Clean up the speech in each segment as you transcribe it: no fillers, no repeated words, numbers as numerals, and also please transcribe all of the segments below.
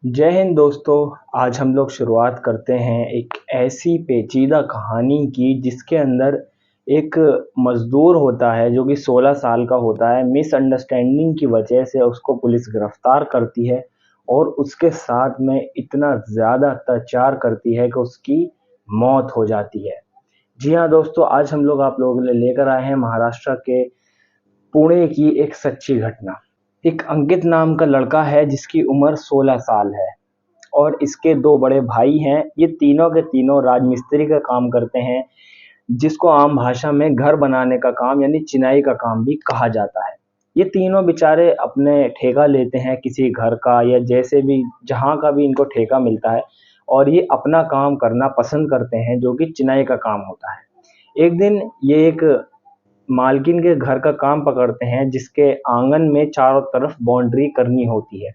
जय हिंद दोस्तों। आज हम लोग शुरुआत करते हैं एक ऐसी पेचीदा कहानी की जिसके अंदर एक मजदूर होता है जो कि 16 साल का होता है। मिसअंडरस्टैंडिंग की वजह से उसको पुलिस गिरफ्तार करती है और उसके साथ में इतना ज़्यादा अत्याचार करती है कि उसकी मौत हो जाती है। जी हाँ दोस्तों, आज हम लोग आप लोगों के लिए लेकर आए हैं महाराष्ट्र के पुणे की एक सच्ची घटना। एक अंकित नाम का लड़का है जिसकी उम्र 16 साल है और इसके दो बड़े भाई हैं। ये तीनों के तीनों राजमिस्त्री का काम करते हैं, जिसको आम भाषा में घर बनाने का काम यानी चिनाई का काम भी कहा जाता है। ये तीनों बेचारे अपने ठेका लेते हैं किसी घर का या जैसे भी जहाँ का भी इनको ठेका मिलता है और ये अपना काम करना पसंद करते हैं जो कि चिनाई का काम होता है। एक दिन ये एक मालकिन के घर का काम पकड़ते हैं जिसके आंगन में चारों तरफ बाउंड्री करनी होती है।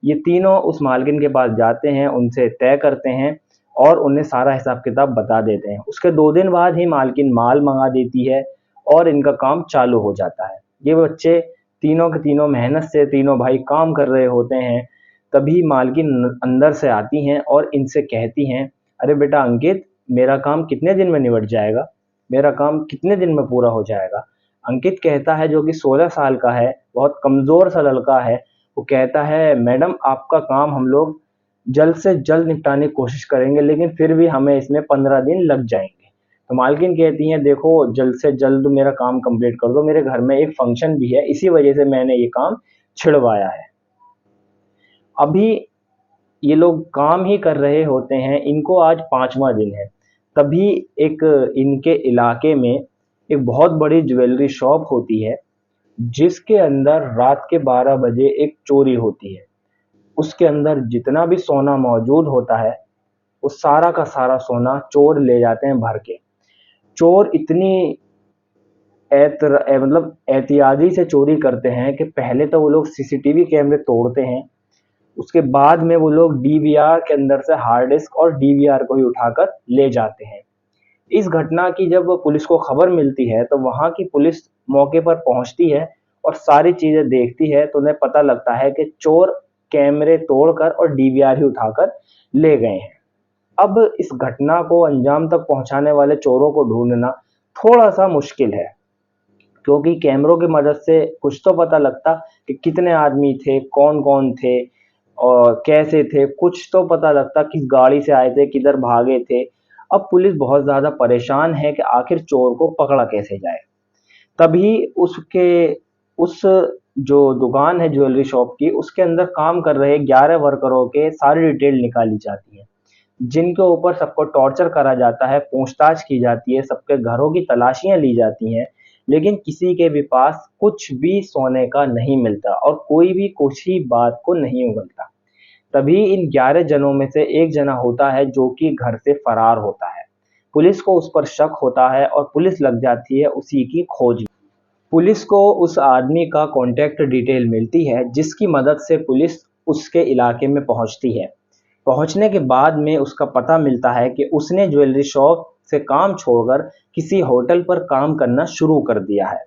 ये तीनों उस मालकिन के पास जाते हैं, उनसे तय करते हैं और उन्हें सारा हिसाब किताब बता देते हैं। उसके 2 दिन बाद ही मालकिन माल मंगा देती है और इनका काम चालू हो जाता है। ये बच्चे तीनों के तीनों मेहनत से तीनों भाई काम कर रहे होते हैं। तभी मालकिन अंदर से आती हैं और इनसे कहती हैं, अरे बेटा अंकित, मेरा काम कितने दिन में निबट जाएगा? मेरा काम कितने दिन में पूरा हो जाएगा? अंकित कहता है, जो कि 16 साल का है, बहुत कमज़ोर सा लड़का है। वो कहता है, मैडम आपका काम हम लोग जल्द से जल्द निपटाने की कोशिश करेंगे, लेकिन फिर भी हमें इसमें 15 दिन लग जाएंगे। तो मालकिन कहती हैं, देखो जल्द से जल्द मेरा काम कंप्लीट कर दो, मेरे घर में एक फंक्शन भी है, इसी वजह से मैंने ये काम छिड़वाया है। अभी ये लोग काम ही कर रहे होते हैं, इनको आज 5वां दिन है। तभी एक इनके इलाके में एक बहुत बड़ी ज्वेलरी शॉप होती है जिसके अंदर रात के 12 बजे एक चोरी होती है। उसके अंदर जितना भी सोना मौजूद होता है वो सारा का सारा सोना चोर ले जाते हैं भर के। चोर इतनी मतलब एहतियाती से चोरी करते हैं कि पहले तो वो लोग सीसीटीवी कैमरे तोड़ते हैं, उसके बाद में वो लोग डीवीआर के अंदर से हार्ड डिस्क और डीवीआर को ही उठाकर ले जाते हैं। इस घटना की जब पुलिस को खबर मिलती है तो वहाँ की पुलिस मौके पर पहुँचती है और सारी चीज़ें देखती है तो उन्हें पता लगता है कि चोर कैमरे तोड़कर और डीवीआर ही उठाकर ले गए हैं। अब इस घटना को अंजाम तक पहुँचाने वाले चोरों को ढूंढना थोड़ा सा मुश्किल है, क्योंकि कैमरों की मदद से कुछ तो पता लगता कि कितने आदमी थे, कौन-कौन थे और कैसे थे, कुछ तो पता लगता किस गाड़ी से आए थे, किधर भागे थे। अब पुलिस बहुत ज़्यादा परेशान है कि आखिर चोर को पकड़ा कैसे जाए। तभी उसके उस जो दुकान है ज्वेलरी शॉप की, उसके अंदर काम कर रहे 11 वर्करों के सारी डिटेल निकाली जाती है, जिनके ऊपर सबको टॉर्चर करा जाता है, पूछताछ की जाती है, सबके घरों की तलाशियाँ ली जाती हैं, लेकिन किसी के भी पास कुछ भी सोने का नहीं मिलता और कोई भी कुछ ही बात को नहीं उगलता। तभी इन 11 जनों में से एक जना होता है जो कि घर से फरार होता है। पुलिस को उस पर शक होता है और पुलिस लग जाती है उसी की खोज में। पुलिस को उस आदमी का कॉन्टैक्ट डिटेल मिलती है जिसकी मदद से पुलिस उसके इलाके में पहुंचती है। पहुंचने के बाद में उसका पता मिलता है कि उसने ज्वेलरी शॉप से काम छोड़कर किसी होटल पर काम करना शुरू कर दिया है।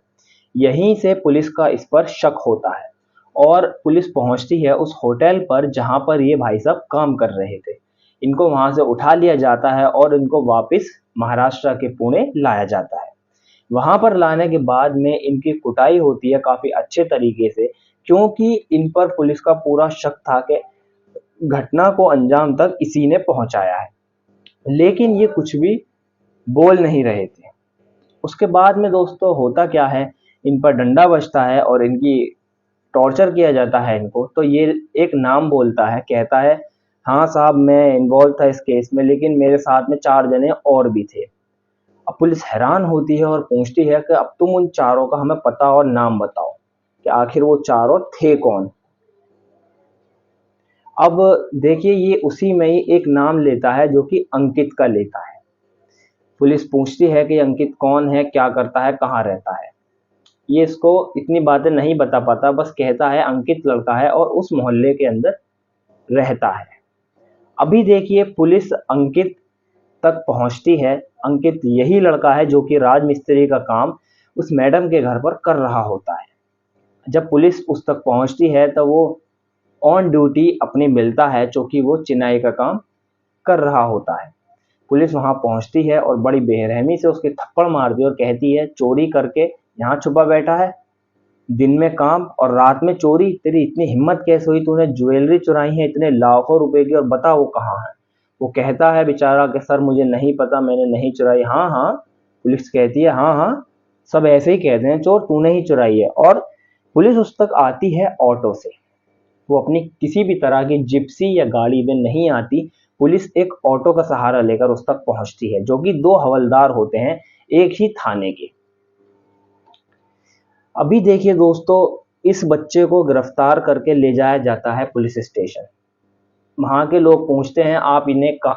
यहीं से पुलिस का इस पर शक होता है और पुलिस पहुंचती है उस होटल पर जहां पर ये भाई साहब काम कर रहे थे। इनको वहां से उठा लिया जाता है और इनको वापस महाराष्ट्र के पुणे लाया जाता है। वहां पर लाने के बाद में इनकी कुटाई होती है काफी अच्छे तरीके से, क्योंकि इन पर पुलिस का पूरा शक था कि घटना को अंजाम तक इसी ने पहुंचाया है, लेकिन ये कुछ भी बोल नहीं रहे थे। उसके बाद में दोस्तों होता क्या है, इन पर डंडा बजता है और इनकी टॉर्चर किया जाता है इनको। तो ये एक नाम बोलता है, कहता है, हाँ साहब मैं इन्वॉल्व था इस केस में, लेकिन मेरे साथ में 4 जने और भी थे। अब पुलिस हैरान होती है और पूछती है कि अब तुम उन चारों का हमें पता और नाम बताओ कि आखिर वो चारों थे कौन। अब देखिए, ये उसी में ही एक नाम लेता है जो कि अंकित का लेता है। पुलिस पूछती है कि अंकित कौन है, क्या करता है, कहाँ रहता है। ये इसको इतनी बातें नहीं बता पाता, बस कहता है अंकित लड़का है और उस मोहल्ले के अंदर रहता है। अभी देखिए पुलिस अंकित तक पहुंचती है। अंकित यही लड़का है जो कि राजमिस्त्री का काम उस मैडम के घर पर कर रहा होता है। जब पुलिस उस तक पहुंचती है तो वो ऑन ड्यूटी अपनी मिलता है, चूंकि वो चिनाई का काम कर रहा होता है। पुलिस वहां पहुंचती है और बड़ी बेरहमी से उसके थप्पड़ मारती है और कहती है, चोरी करके यहाँ छुपा बैठा है, दिन में काम और रात में चोरी, तेरी इतनी हिम्मत कैसे हुई, तूने ज्वेलरी चुराई है इतने लाखों रुपए की, और बता वो कहाँ है। वो कहता है बेचारा कि सर मुझे नहीं पता, मैंने नहीं चुराई। हाँ हाँ, पुलिस कहती है, हाँ हाँ, सब ऐसे ही कहते हैं चोर, तूने ही चुराई है। और पुलिस उस तक आती है ऑटो से, वो अपनी किसी भी तरह की जिप्सी या गाड़ी में नहीं आती। पुलिस एक ऑटो का सहारा लेकर उस तक पहुंचती है, जो कि दो हवलदार होते हैं एक ही थाने के। अभी देखिए दोस्तों, इस बच्चे को गिरफ्तार करके ले जाया जाता है पुलिस स्टेशन। वहाँ के लोग पूछते हैं, आप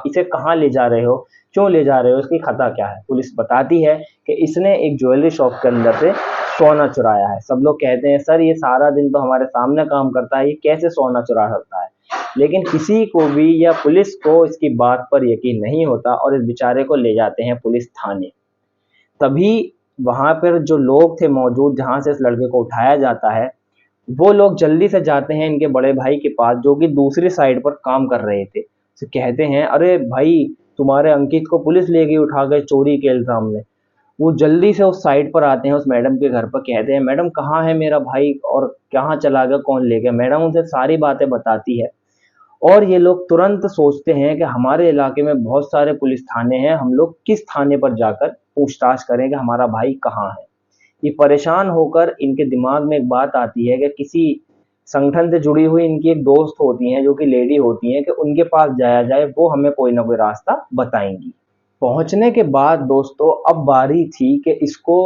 इसे कहाँ ले जा रहे हो, क्यों ले जा रहे हो, इसकी खता क्या है। पुलिस बताती है कि इसने एक ज्वेलरी शॉप के अंदर से सोना चुराया है। सब लोग कहते हैं, सर ये सारा दिन तो हमारे सामने काम करता है, ये कैसे सोना चुरा सकता है। लेकिन किसी को भी या पुलिस को इसकी बात पर यकीन नहीं होता और इस बेचारे को ले जाते हैं पुलिस थाने। तभी वहां पर जो लोग थे मौजूद, जहां से इस लड़के को उठाया जाता है, वो लोग जल्दी से जाते हैं इनके बड़े भाई के पास, जो कि दूसरी साइड पर काम कर रहे थे। तो कहते हैं, अरे भाई, तुम्हारे अंकित को पुलिस ले गई उठा गए चोरी के इल्जाम में। वो जल्दी से उस साइड पर आते हैं, उस मैडम के घर पर, कहते हैं, मैडम कहाँ है मेरा भाई और कहाँ चला गया, कौन ले गया। मैडम उनसे सारी बातें बताती है और ये लोग तुरंत सोचते हैं कि हमारे इलाके में बहुत सारे पुलिस थाने हैं, हम लोग किस थाने पर जाकर पूछताछ करें कि हमारा भाई कहाँ है। ये परेशान होकर इनके दिमाग में एक बात आती है कि किसी संगठन से जुड़ी हुई इनकी एक दोस्त होती हैं, जो कि लेडी होती हैं, कि उनके पास जाया जाए, वो हमें कोई ना कोई रास्ता बताएंगी। पहुंचने के बाद दोस्तों अब बारी थी कि इसको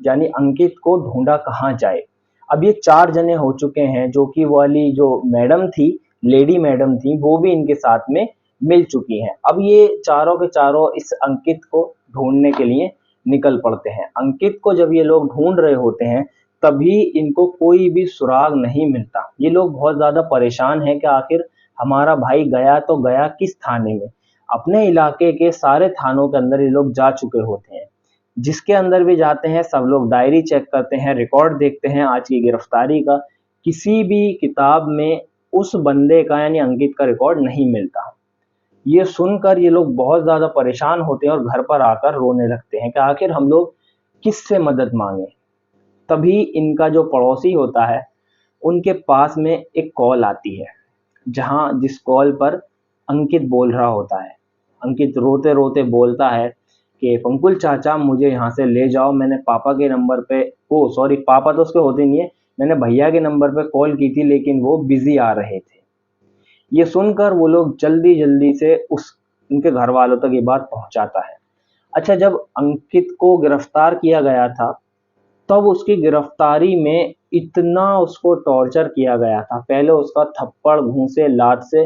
यानी अंकित को ढूंढा कहाँ जाए। अब ये 4 जने हो चुके हैं, जो कि वाली जो मैडम थी, लेडी मैडम थी, वो भी इनके साथ में मिल चुकी हैं। अब ये चारों के चारों इस अंकित को ढूंढने के लिए निकल पड़ते हैं। अंकित को जब ये लोग ढूंढ रहे होते हैं, तभी इनको कोई भी सुराग नहीं मिलता। ये लोग बहुत ज्यादा परेशान हैं कि आखिर हमारा भाई गया तो गया किस थाने में। अपने इलाके के सारे थानों के अंदर ये लोग जा चुके होते हैं, जिसके अंदर भी जाते हैं सब लोग डायरी चेक करते हैं, रिकॉर्ड देखते हैं आज की गिरफ्तारी का। किसी भी किताब में उस बंदे का यानी अंकित का रिकॉर्ड नहीं मिलता। ये सुनकर ये लोग बहुत ज्यादा परेशान होते हैं और घर पर आकर रोने लगते हैं कि आखिर हम लोग किससे मदद मांगे। तभी इनका जो पड़ोसी होता है, उनके पास में एक कॉल आती है, जिस कॉल पर अंकित बोल रहा होता है। अंकित रोते रोते बोलता है कि पंकुल चाचा मुझे यहाँ से ले जाओ, मैंने पापा के नंबर पे, ओ सॉरी, पापा तो उसके होते नहीं है, मैंने भैया के नंबर पे कॉल की थी लेकिन वो बिजी आ रहे थे। ये सुनकर वो लोग जल्दी जल्दी से उनके घर वालों तक ये बात पहुंचाता है। अच्छा, जब अंकित को गिरफ्तार किया गया था, तब उसकी गिरफ्तारी में इतना उसको टॉर्चर किया गया था। पहले उसका थप्पड़, घूंसे, लात से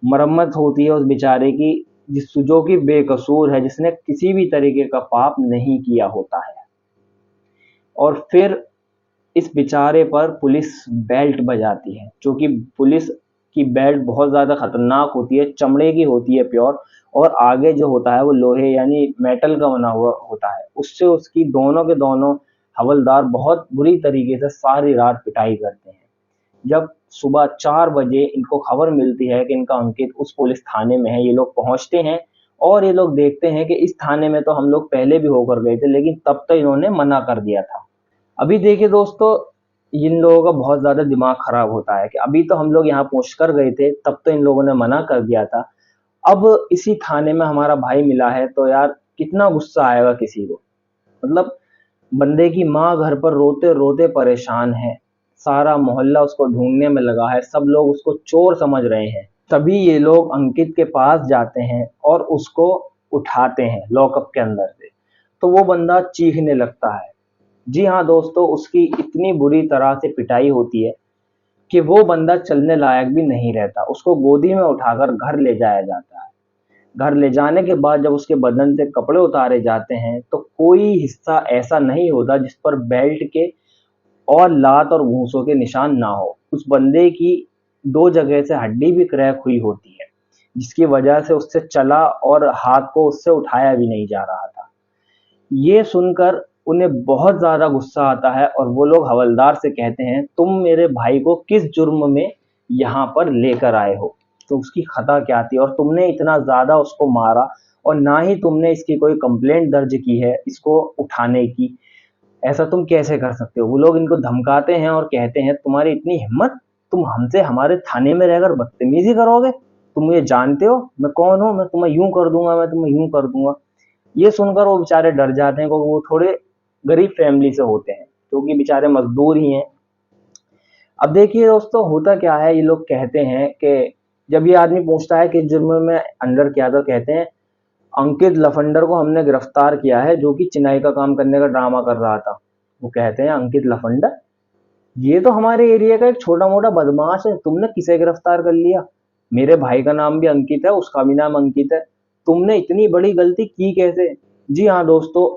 मरम्मत होती है उस बेचारे की, जो कि बेकसूर है, जिसने किसी भी तरीके का पाप नहीं किया होता है। और फिर इस बेचारे पर पुलिस बेल्ट बजाती है, जो कि पुलिस की बेल्ट बहुत ज़्यादा खतरनाक होती है, चमड़े की होती है प्योर, और आगे जो होता है वो लोहे यानी मेटल का बना हुआ होता है। उससे उसकी दोनों के दोनों हवलदार बहुत बुरी तरीके से सारी रात पिटाई करते हैं। जब सुबह 4 बजे इनको खबर मिलती है कि इनका अंकित उस पुलिस थाने में है, ये लोग पहुंचते हैं और ये लोग देखते हैं कि इस थाने में तो हम लोग पहले भी होकर गए थे, लेकिन तब तो इन्होंने मना कर दिया था। अभी देखिए दोस्तों, इन लोगों का बहुत ज्यादा दिमाग खराब होता है कि अभी तो हम लोग यहाँ पहुंच कर गए थे, तब तो इन लोगों ने मना कर दिया था, अब इसी थाने में हमारा भाई मिला है तो यार कितना गुस्सा आएगा किसी को। मतलब बंदे की माँ घर पर रोते रोते परेशान है, सारा मोहल्ला उसको ढूंढने में लगा है, सब लोग उसको चोर समझ रहे हैं। तभी ये लोग अंकित के पास जाते हैं और उसको उठाते हैं लॉकअप के अंदर से। तो वो बंदा चीखने लगता है। जी हाँ दोस्तों, उसकी इतनी बुरी तरह से पिटाई होती है कि वो बंदा चलने लायक भी नहीं रहता। उसको गोदी में उठाकर घर ले जाया जाता है। घर ले जाने के बाद जब उसके बदन से कपड़े उतारे जाते हैं, तो कोई हिस्सा ऐसा नहीं होता जिस पर बेल्ट के और लात और घूंसों के निशान ना हो। उस बंदे की 2 जगह से हड्डी भी क्रैक हुई होती है, जिसकी वजह से उससे चला और हाथ को उससे उठाया भी नहीं जा रहा था। ये सुनकर उन्हें बहुत ज्यादा गुस्सा आता है और वो लोग हवलदार से कहते हैं, तुम मेरे भाई को किस जुर्म में यहाँ पर लेकर आए हो, तो उसकी खता क्या थी? और तुमने इतना ज़्यादा उसको मारा और ना ही तुमने इसकी कोई कंप्लेंट दर्ज की है इसको उठाने की। ऐसा तुम कैसे कर सकते हो? वो लोग इनको धमकाते हैं और कहते हैं तुम्हारी इतनी हिम्मत, तुम हमसे हमारे थाने में रहकर बदतमीजी करोगे? तुम मुझे जानते हो मैं कौन हूँ? मैं तुम्हें यूं कर दूंगा, मैं तुम्हें यूं कर दूंगा। ये सुनकर वो बेचारे डर जाते हैं, क्योंकि वो थोड़े गरीब फैमिली से होते हैं, क्योंकि बेचारे मजदूर ही हैं। अब देखिए दोस्तों, होता क्या है, ये लोग कहते हैं कि जब ये आदमी पूछता है कि जुर्म में अंडर किया, तो कहते हैं अंकित लफंडर को हमने गिरफ्तार किया है, जो कि चिनाई का काम करने का ड्रामा कर रहा था। वो कहते हैं अंकित लफंडर, ये तो हमारे एरिया का एक छोटा मोटा बदमाश है, तुमने किसे गिरफ्तार कर लिया? मेरे भाई का नाम भी अंकित है, उसका भी नाम अंकित है, तुमने इतनी बड़ी गलती की कैसे? जी हाँ दोस्तों,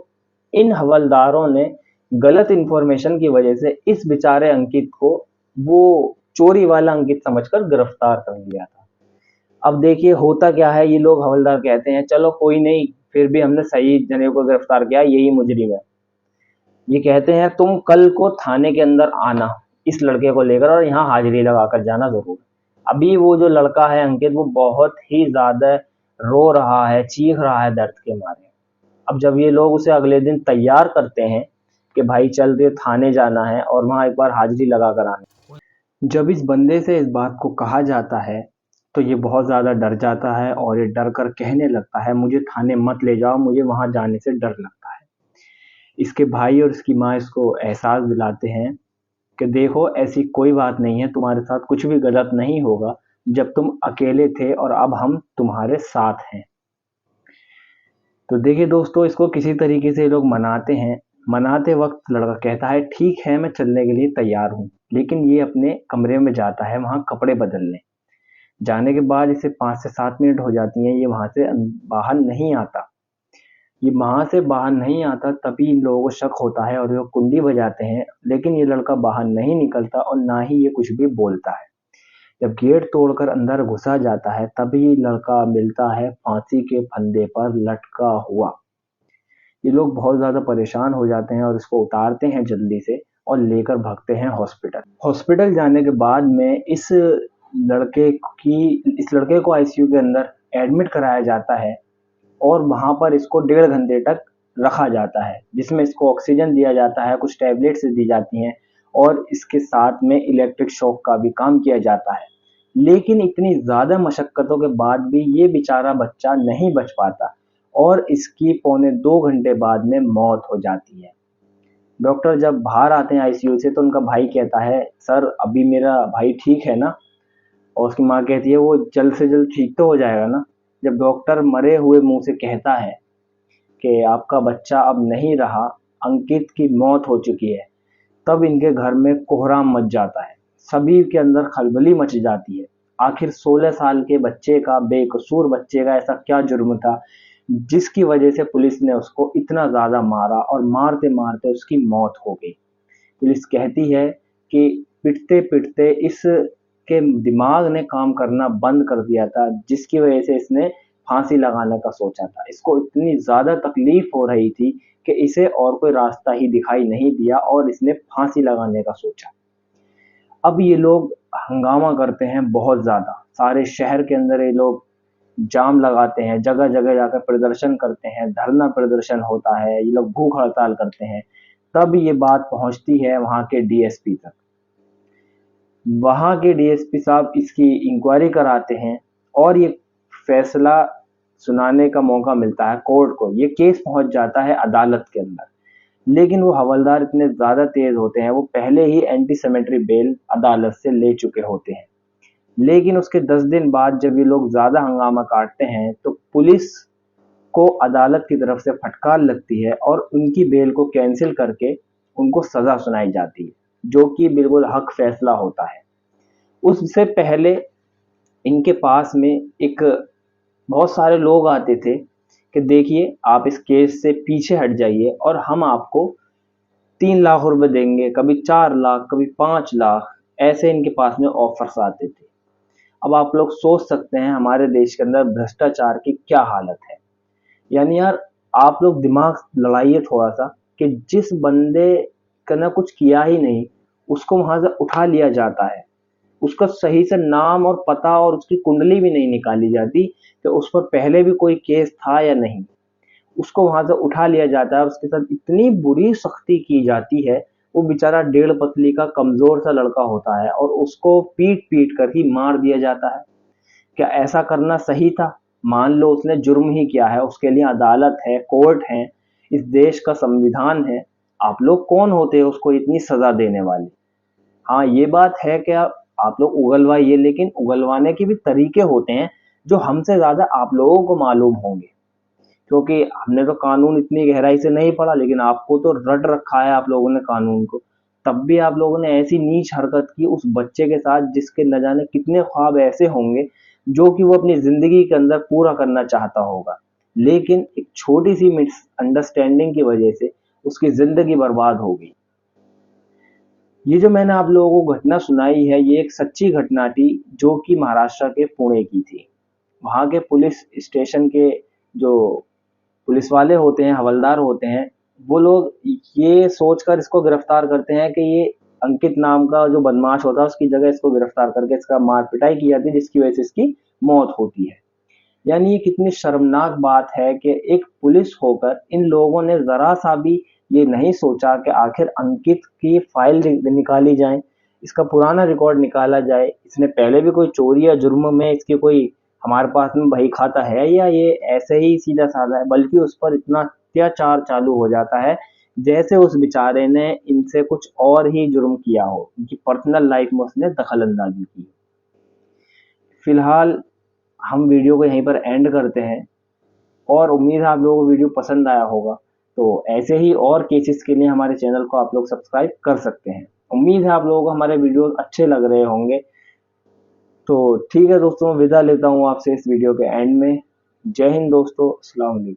इन हवलदारों ने गलत इंफॉर्मेशन की वजह से इस बेचारे अंकित को वो चोरी वाला अंकित समझकर गिरफ्तार कर लिया था। अब देखिए होता क्या है, ये लोग हवलदार कहते हैं चलो कोई नहीं, फिर भी हमने सही जने को गिरफ्तार किया, यही मुजरिम है। ये कहते हैं तुम कल को थाने के अंदर आना इस लड़के को लेकर, और यहाँ हाजिरी लगाकर जाना जरूर। अभी वो जो लड़का है अंकित, वो बहुत ही ज्यादा रो रहा है, चीख रहा है दर्द के मारे। अब जब ये लोग उसे अगले दिन तैयार करते हैं कि भाई चल दे, थाने जाना है और वहां एक बार हाजिरी लगा कर आना, जब इस बंदे से इस बात को कहा जाता है तो ये बहुत ज़्यादा डर जाता है और ये डर कर कहने लगता है मुझे थाने मत ले जाओ, मुझे वहां जाने से डर लगता है। इसके भाई और इसकी माँ इसको एहसास दिलाते हैं कि देखो ऐसी कोई बात नहीं है, तुम्हारे साथ कुछ भी गलत नहीं होगा, जब तुम अकेले थे और अब हम तुम्हारे साथ हैं। तो देखिए दोस्तों, इसको किसी तरीके से ये लोग मनाते हैं। मनाते वक्त लड़का कहता है ठीक है मैं चलने के लिए तैयार हूँ, लेकिन ये अपने कमरे में जाता है वहाँ कपड़े बदलने। जाने के बाद इसे 5 से 7 मिनट हो जाती हैं, ये वहाँ से बाहर नहीं आता। ये वहाँ से बाहर नहीं आता, तभी इन लोगों को शक होता है और ये कुंडी बजाते हैं, लेकिन ये लड़का बाहर नहीं निकलता और ना ही ये कुछ भी बोलता है। जब गेट तोड़कर अंदर घुसा जाता है, तभी लड़का मिलता है फांसी के फंदे पर लटका हुआ। ये लोग बहुत ज़्यादा परेशान हो जाते हैं और इसको उतारते हैं जल्दी से और लेकर भागते हैं हॉस्पिटल। हॉस्पिटल जाने के बाद में इस लड़के को आईसीयू के अंदर एडमिट कराया जाता है और वहाँ पर इसको 1.5 घंटे तक रखा जाता है, जिसमें इसको ऑक्सीजन दिया जाता है, कुछ टैबलेट्स दी जाती हैं और इसके साथ में इलेक्ट्रिक शॉक का भी काम किया जाता है। लेकिन इतनी ज़्यादा मशक्क़तों के बाद भी ये बेचारा बच्चा नहीं बच पाता और इसकी पौने 2 घंटे बाद में मौत हो जाती है। डॉक्टर जब बाहर आते हैं आईसीयू से, तो उनका भाई कहता है सर अभी मेरा भाई ठीक है ना? और उसकी माँ कहती है वो जल्द से जल्द ठीक तो हो जाएगा ना? जब डॉक्टर मरे हुए मुंह से कहता है कि आपका बच्चा अब नहीं रहा, अंकित की मौत हो चुकी है, तब इनके घर में कोहराम मच जाता है, सभी के अंदर खलबली मच जाती है। आखिर 16 साल के बच्चे का, बेकसूर बच्चे का ऐसा क्या जुर्म था जिसकी वजह से पुलिस ने उसको इतना ज़्यादा मारा और मारते मारते उसकी मौत हो गई। पुलिस कहती है कि पिटते पिटते इस के दिमाग ने काम करना बंद कर दिया था, जिसकी वजह से इसने फांसी लगाने का सोचा था। इसको इतनी ज़्यादा तकलीफ हो रही थी कि इसे और कोई रास्ता ही दिखाई नहीं दिया और इसने फांसी लगाने का सोचा। अब ये लोग हंगामा करते हैं बहुत ज़्यादा, सारे शहर के अंदर ये लोग जाम लगाते हैं, जगह जगह जाकर प्रदर्शन करते हैं, धरना प्रदर्शन होता है, ये लोग भूख हड़ताल करते हैं। तब ये बात पहुंचती है वहां के डीएसपी तक। वहां के डीएसपी साहब इसकी इंक्वायरी कराते हैं और ये फैसला सुनाने का मौका मिलता है कोर्ट को। ये केस पहुंच जाता है अदालत के अंदर, लेकिन वो हवलदार इतने ज्यादा तेज होते हैं, वो पहले ही एंटी सेमेट्री बेल अदालत से ले चुके होते हैं। लेकिन उसके 10 दिन बाद जब ये लोग ज्यादा हंगामा काटते हैं, तो पुलिस को अदालत की तरफ से फटकार लगती है और उनकी बेल को कैंसिल करके उनको सजा सुनाई जाती है, जो कि बिल्कुल हक फैसला होता है। उससे पहले इनके पास में एक बहुत सारे लोग आते थे कि देखिए आप इस केस से पीछे हट जाइए और हम आपको 3 लाख रुपए देंगे, कभी 4 लाख, कभी 5 लाख, ऐसे इनके पास में ऑफर्स आते थे। अब आप लोग सोच सकते हैं हमारे देश के अंदर भ्रष्टाचार की क्या हालत है। यानी यार, आप लोग दिमाग लड़ाइए थोड़ा सा कि जिस बंदे का ना कुछ किया ही नहीं, उसको वहां से उठा लिया जाता है, उसका सही से नाम और पता और उसकी कुंडली भी नहीं निकाली जाती कि उस पर पहले भी कोई केस था या नहीं। उसको वहां से उठा लिया जाता है और उसके साथ इतनी बुरी सख्ती की जाती है। वो बेचारा 1.5 पतली का कमजोर सा लड़का होता है और उसको पीट पीट कर ही मार दिया जाता है। क्या ऐसा करना सही था? मान लो उसने जुर्म ही किया है, उसके लिए अदालत है, कोर्ट है, इस देश का संविधान है। आप लोग कौन होते हैं उसको इतनी सजा देने वाले? हाँ, ये बात है कि आप लोग उगलवाइए, लेकिन उगलवाने के भी तरीके होते हैं जो हमसे ज्यादा आप लोगों को मालूम होंगे, क्योंकि हमने तो कानून इतनी गहराई से नहीं पढ़ा, लेकिन आपको तो रट रखा है आप लोगों ने कानून को। तब भी आप लोगों ने ऐसी नीच हरकत की उस बच्चे के साथ जिसके न जाने कितने ख्वाब ऐसे होंगे जो कि वो अपनी जिंदगी के अंदर पूरा करना चाहता होगा, लेकिन एक छोटी सी मिसअंडरस्टैंडिंग की वजह से उसकी जिंदगी बर्बाद हो गई। ये जो मैंने आप लोगों को घटना सुनाई है, ये एक सच्ची घटना थी जो कि महाराष्ट्र के पुणे की थी। वहाँ के पुलिस स्टेशन के जो पुलिस वाले होते हैं, हवलदार होते हैं, वो लोग ये सोचकर इसको गिरफ्तार करते हैं कि ये अंकित नाम का जो बदमाश होता है उसकी जगह इसको गिरफ्तार करके इसका मार पिटाई की जाती है, जिसकी वजह से इसकी मौत होती है। यानी ये कितनी शर्मनाक बात है कि एक पुलिस होकर इन लोगों ने जरा सा भी ये नहीं सोचा कि आखिर अंकित की फाइल निकाली जाए, इसका पुराना रिकॉर्ड निकाला जाए, इसने पहले भी कोई चोरी या जुर्म में इसकी कोई हमारे पास में बही खाता है या ये ऐसे ही सीधा साधा है। बल्कि उस पर इतना अत्याचार चालू हो जाता है जैसे उस बेचारे ने इनसे कुछ और ही जुर्म किया हो, उनकी पर्सनल लाइफ में उसने दखल अंदाजी की। फिलहाल हम वीडियो को यहीं पर एंड करते हैं और उम्मीद है आप लोगों को वीडियो पसंद आया होगा। तो ऐसे ही और केसेस के लिए हमारे चैनल को आप लोग सब्सक्राइब कर सकते हैं। उम्मीद है आप लोगों को हमारे वीडियो अच्छे लग रहे होंगे। तो ठीक है दोस्तों, विदा लेता हूँ आपसे इस वीडियो के एंड में। जय हिंद दोस्तों, अस्सलाम वालेकुम।